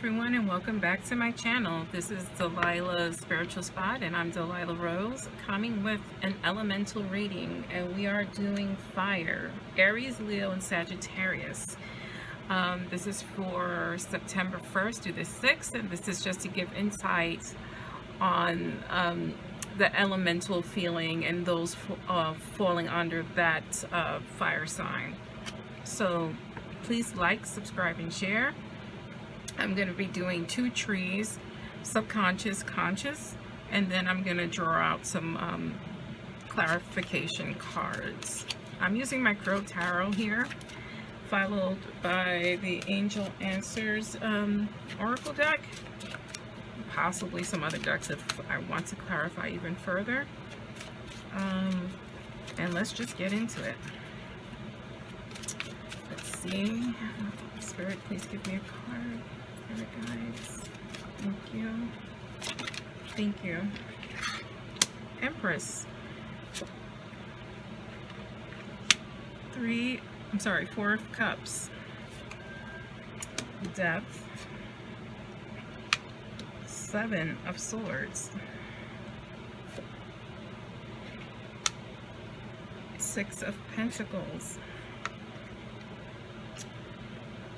everyone, and welcome back to my channel. This is Delilahs Spiritual Spot, and I'm Delilah Rose, coming with an elemental reading, and we are doing fire, Aries, Leo, and Sagittarius. This is for September 1st through the 6th, and this is just to give insight on the elemental feeling and those falling under that fire sign. So please like, subscribe, and share. I'm going to be doing two trees, subconscious, conscious, and then I'm going to draw out some clarification cards. I'm using my Crow Tarot here, followed by the Angel Answers Oracle deck, possibly some other decks if I want to clarify even further. And let's just get into it. Let's see. Spirit, please give me a card. Spirit guides. Thank you. Thank you. Empress. Four of Cups. Death. Seven of Swords. Six of Pentacles.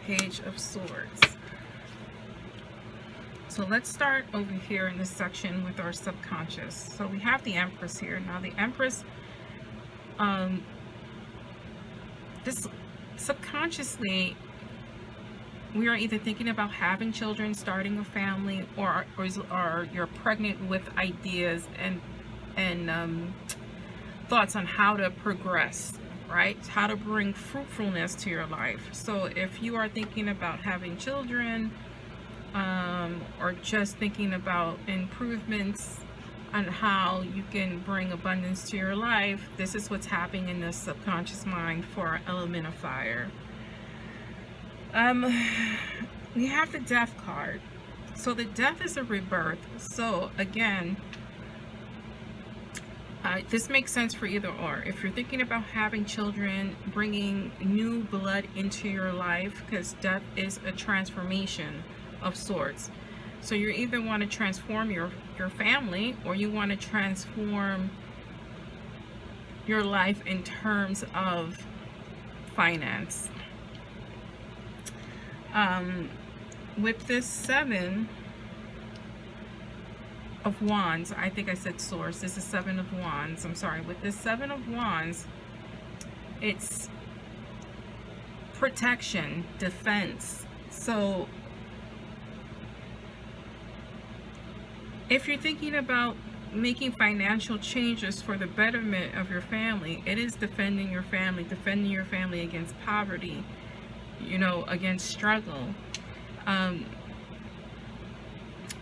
Page of Swords. So let's start over here in this section with our subconscious. So we have the Empress here. Now the Empress, this subconsciously, we are either thinking about having children, starting a family, or you're pregnant with ideas and thoughts on how to progress, right? How to bring fruitfulness to your life. So if you are thinking about having children, or just thinking about improvements on how you can bring abundance to your life, this is what's happening in the subconscious mind for our element of fire. We have the Death card. So the Death is a rebirth. So again, this makes sense for either or. If you're thinking about having children, bringing new blood into your life, because death is a transformation of sorts. So you either want to transform your family, or you want to transform your life in terms of finance. With this Seven of Wands, I think I said Source, this is Seven of Wands, I'm sorry. With this Seven of Wands, it's protection, defense. So if you're thinking about making financial changes for the betterment of your family, it is defending your family against poverty, against struggle.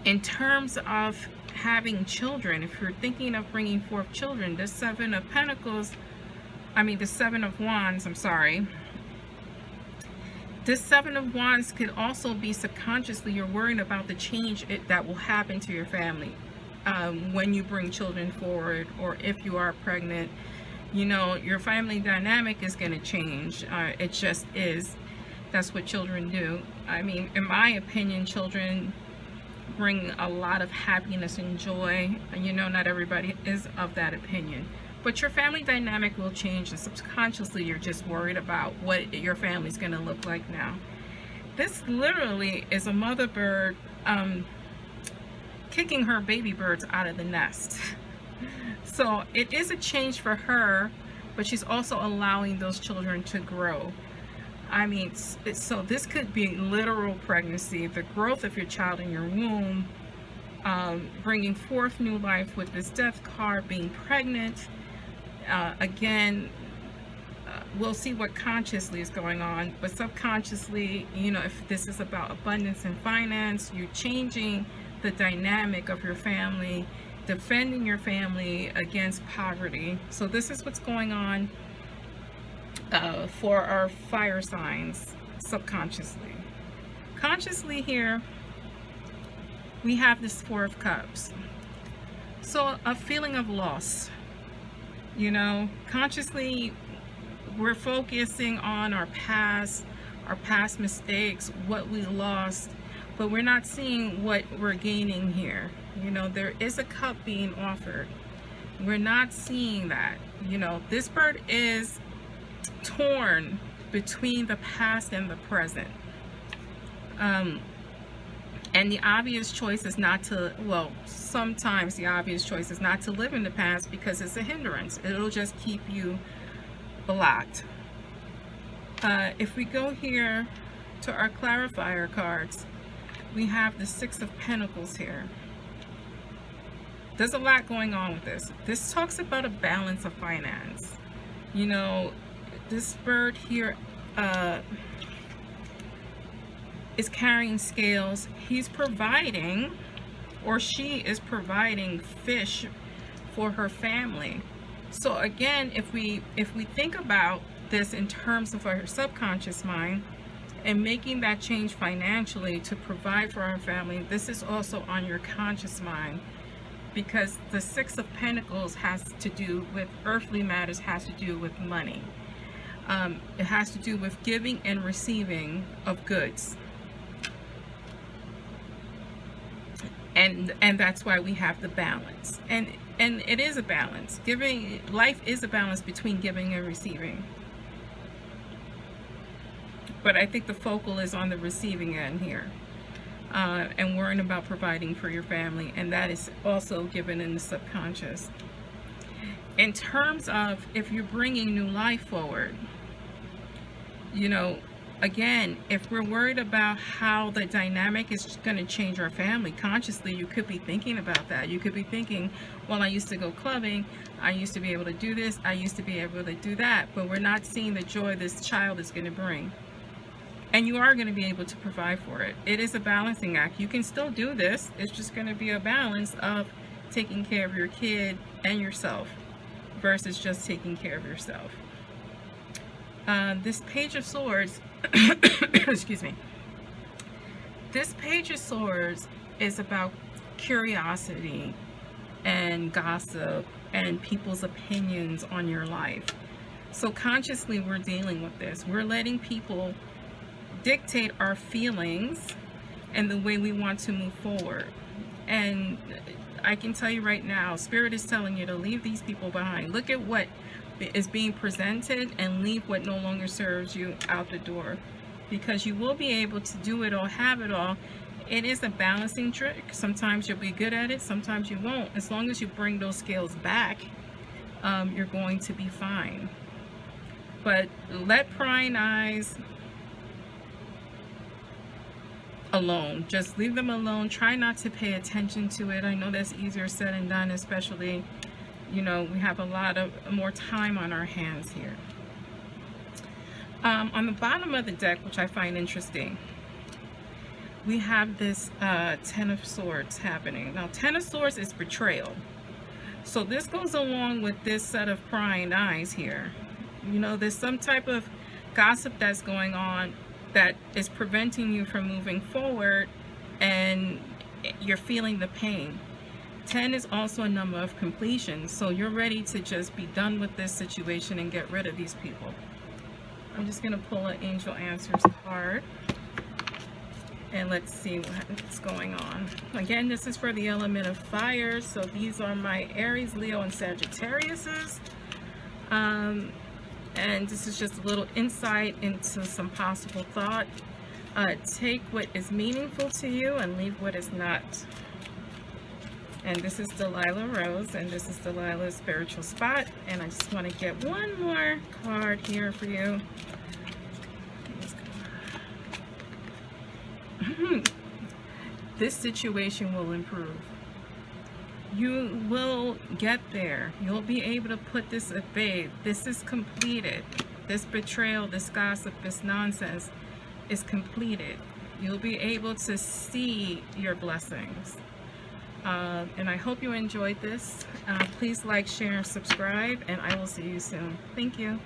In terms of having children, if you're thinking of bringing forth children, the Seven of Wands, I'm sorry. This Seven of Wands could also be subconsciously you're worrying about the change that will happen to your family when you bring children forward, or if you are pregnant. Your family dynamic is going to change. It just is. That's what children do. I mean, in my opinion, children bring a lot of happiness and joy. Not everybody is of that opinion. But your family dynamic will change, and subconsciously you're just worried about what your family's going to look like now. This literally is a mother bird kicking her baby birds out of the nest. So it is a change for her, but she's also allowing those children to grow. I mean, so this could be literal pregnancy, the growth of your child in your womb, bringing forth new life with this Death card, being pregnant. Again, we'll see what consciously is going on, but subconsciously, if this is about abundance and finance, you're changing the dynamic of your family, defending your family against poverty. So this is what's going on for our fire signs subconsciously. Consciously here, we have this Four of Cups. So a feeling of loss. Consciously, we're focusing on our past mistakes, what we lost, but we're not seeing what we're gaining here. You know, there is a cup being offered. We're not seeing that. You know, this bird is torn between the past and the present. And the obvious choice is not to, well, sometimes the obvious choice is not to live in the past because it's a hindrance. It'll just keep you blocked. If we go here to our clarifier cards, we have the Six of Pentacles here. There's a lot going on with this. This talks about a balance of finance. You know, this bird here is carrying scales. He's providing, or she is providing, fish for her family. So again, if we think about this in terms of our subconscious mind and making that change financially to provide for our family, this is also on your conscious mind, because the Six of Pentacles has to do with earthly matters, has to do with money. It has to do with giving and receiving of goods. And that's why we have the balance. And it is a balance. Life is a balance between giving and receiving. But I think the focal is on the receiving end here. And worrying about providing for your family. And that is also given in the subconscious. In terms of if you're bringing new life forward, you know, again, if we're worried about how the dynamic is going to change our family, consciously you could be thinking about that. You could be thinking, well, I used to go clubbing, I used to be able to do this, I used to be able to do that, but we're not seeing the joy this child is going to bring. And you are going to be able to provide for it. It is a balancing act. You can still do this. It's just going to be a balance of taking care of your kid and yourself versus just taking care of yourself. This Page of Swords, excuse me. This Page of Swords is about curiosity and gossip and people's opinions on your life. So consciously we're dealing with this. We're letting people dictate our feelings and the way we want to move forward. And I can tell you right now, Spirit is telling you to leave these people behind. Look at what is being presented and leave what no longer serves you out the door, because you will be able to do it all, have it all. It is a balancing trick. Sometimes you'll be good at it, sometimes you won't. As long as you bring those scales back, you're going to be fine. But let prying eyes alone. Just leave them alone. Try not to pay attention to it. I know that's easier said than done, especially, you know, we have a lot of more time on our hands here. On the bottom of the deck, which I find interesting, we have this Ten of Swords happening. Now, Ten of Swords is betrayal. So this goes along with this set of prying eyes here. You know, there's some type of gossip that's going on that is preventing you from moving forward, and you're feeling the pain. 10 is also a number of completion, so you're ready to just be done with this situation and get rid of these people. I'm just going to pull an Angel Answers card, and let's see what's going on. Again, this is for the element of fire, so these are my Aries, Leo, and Sagittariuses. And this is just a little insight into some possible thought. Take what is meaningful to you and leave what is not. And this is Delilah Rose, and this is Delilah's Spiritual Spot. And I just want to get one more card here for you. This situation will improve. You will get there. You'll be able to put this at bay. This is completed. This betrayal, this gossip, this nonsense is completed. You'll be able to see your blessings. And I hope you enjoyed this. Please like, share, and subscribe, and I will see you soon. Thank you.